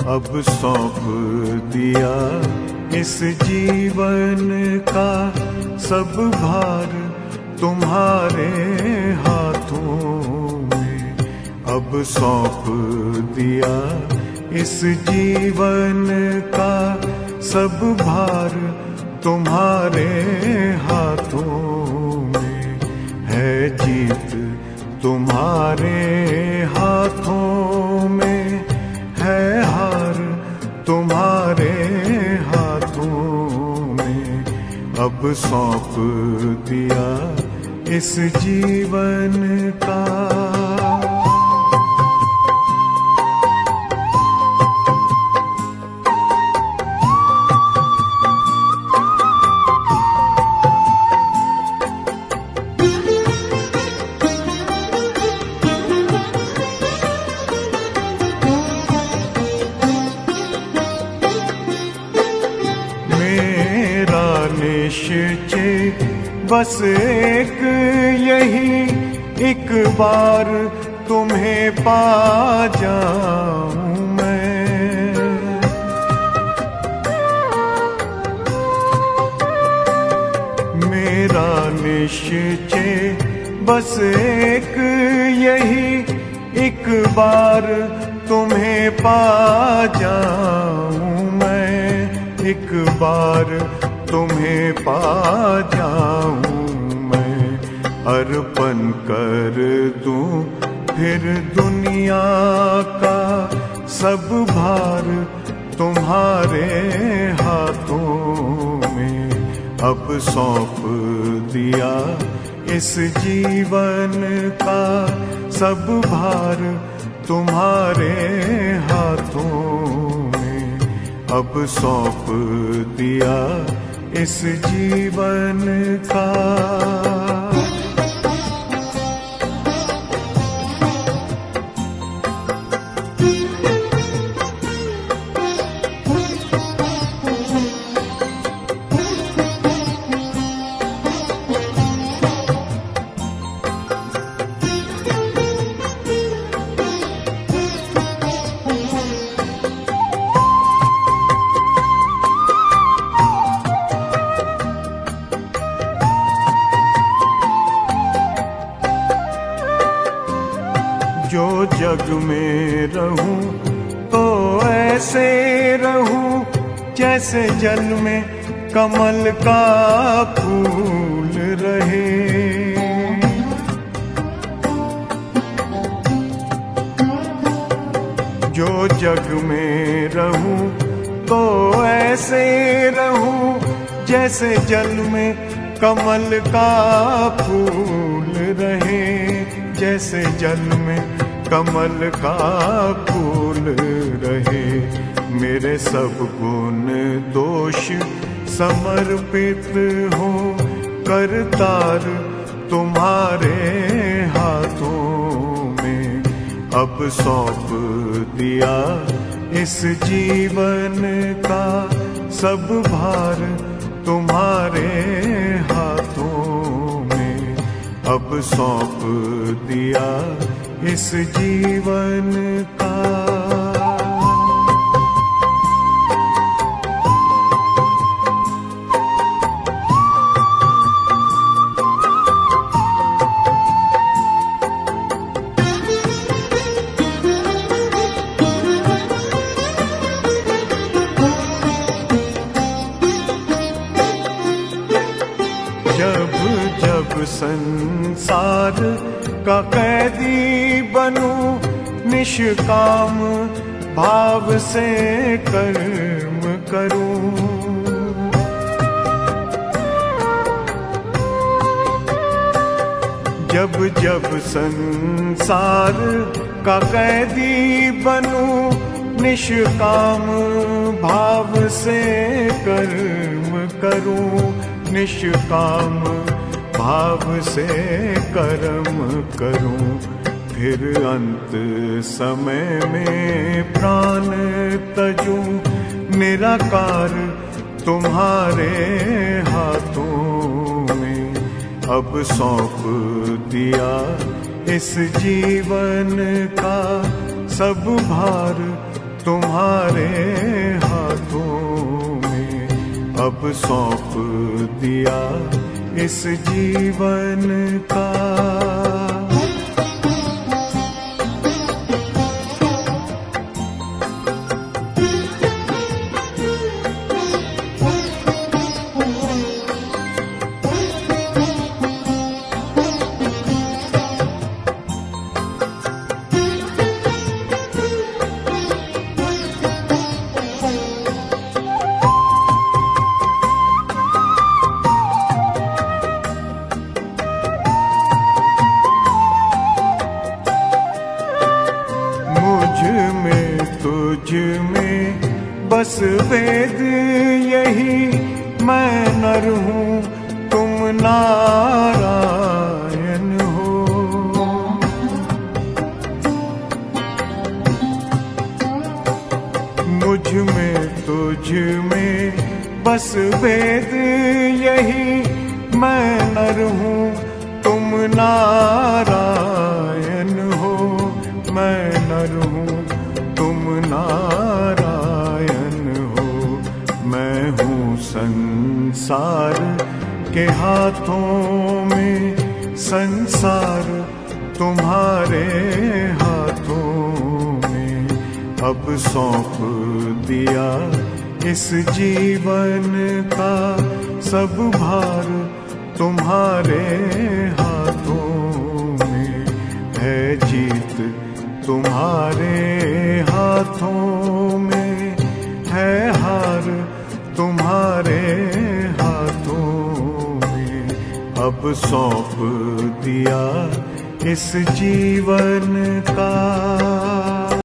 अब सौंप दिया इस जीवन का सब भार तुम्हारे हाथों में। अब सौंप दिया इस जीवन का सब भार तुम्हारे हाथों में। है जीत तुम्हारे हाथों में, है हार तुम्हारे हाथों में। अब सौंप दिया इस जीवन का। निश्चय बस एक यही, एक बार तुम्हें पा जाऊं मैं। मेरा निश्चय बस एक यही, एक बार तुम्हें पा जाऊं मैं। एक बार तुम्हें पा जाऊं मैं। अर्पण कर दूं फिर दुनिया का सब भार तुम्हारे हाथों में। अब सौंप दिया इस जीवन का सब भार तुम्हारे हाथों में। अब सौंप दिया इस जीवन का। जो जग में रहूं तो ऐसे रहूं जैसे जल में कमल का फूल रहे। जो जग में रहूं तो ऐसे रहूं जैसे जल में कमल का फूल रहे। जैसे जल में कमल का फूल रहे। मेरे सब गुण दोष समर्पित हो करतार तुम्हारे हाथों में। अब सौंप दिया इस जीवन का सब भार तुम्हारे हाथों में। अब सौंप दिया इस जीवन का। जब जब संसार का कैदी बनूं, निष्काम भाव से कर्म करूं। जब जब संसार का कैदी बनूं, निष्काम भाव से कर्म करूं। निष्काम भाव से कर्म करूं। फिर अंत समय में प्राण तजूं, निराकार तुम्हारे हाथों में। अब सौंप दिया इस जीवन का सब भार तुम्हारे हाथों में अब सौंप दिया इस जीवन का। तुझ में बस वेद यही, मैं नर हूँ तुम नारायण हो। मुझ में तुझ में बस वेद यही, मैं नर हूँ तुम नारायण हो। मैं नर हूँ तुम नारायण हो। मैं हूँ संसार के हाथों में, संसार तुम्हारे हाथों में अब सौंप दिया इस जीवन का। सब भार तुम्हारे हाथों में है, जीत तुम्हारे हाथों में है, हार तुम्हारे हाथों में अब सौंप दिया इस जीवन का।